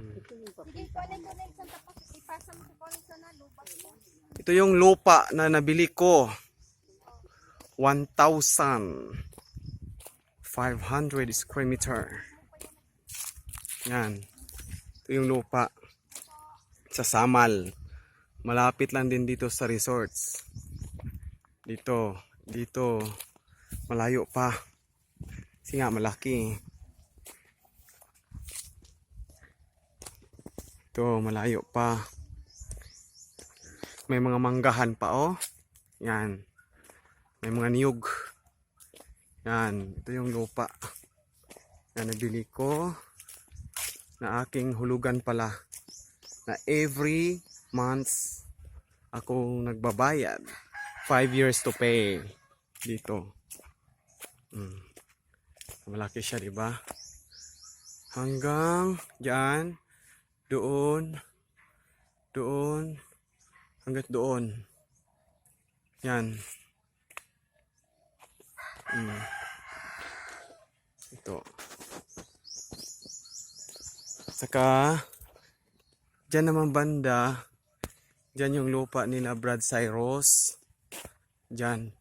Sige, connect sa tapos ipasa mo sa connect na lupa mo. Ito yung lupa na nabili ko. 1,500 square meter. Yan. Ito yung lupa. Sa Samal. Malapit lang din dito sa resorts. Dito. Malayo pa. Kasi nga malaki. Ito, malayo pa. May mga manggahan pa, oh. Yan. May mga niyog. Yan. Ito yung lupa. Yan, nabili ko. Na aking hulugan pala. Na every month ako nagbabayad. 5 years to pay. Dito. Malaki siya, diba? Hanggang dyan. Doon, hanggang doon. Yan. Ito. Saka, dyan naman banda, dyan yung lupa nila Brad Cyrus. Dyan.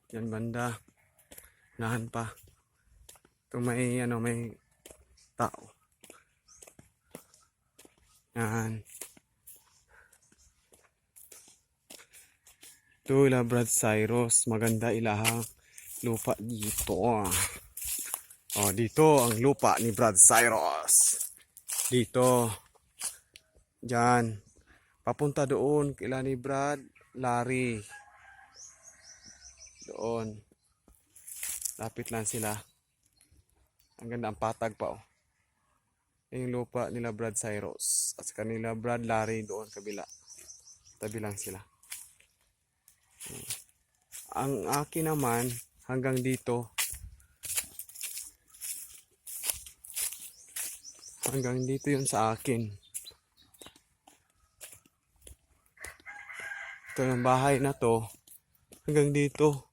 Dyan banda. Nahan pa. Ito may tao. Yan. Ito ila Brad Cyrus. Maganda ilahang lupa dito. Oh, dito ang lupa ni Brad Cyrus. Dito. Diyan. Papunta doon kila ni Brad Larry. Doon. Lapit lang sila. Ang ganda ang patag pa, oh. Yung lupa nila Brad Cyrus at sa kanila Brad Larry doon kabila. Tabi lang sila. Ang akin naman hanggang dito. Hanggang dito yun sa akin. Ito yung bahay na to. Hanggang dito.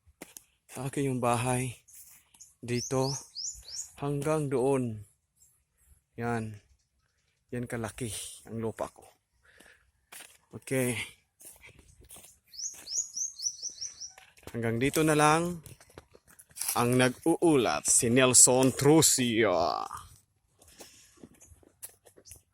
Sa akin yung bahay. Dito. Hanggang doon. Yan. Yan kalaki ang lupa ko. Okay. Hanggang dito na lang ang nag-uulat si Nelson Trucia.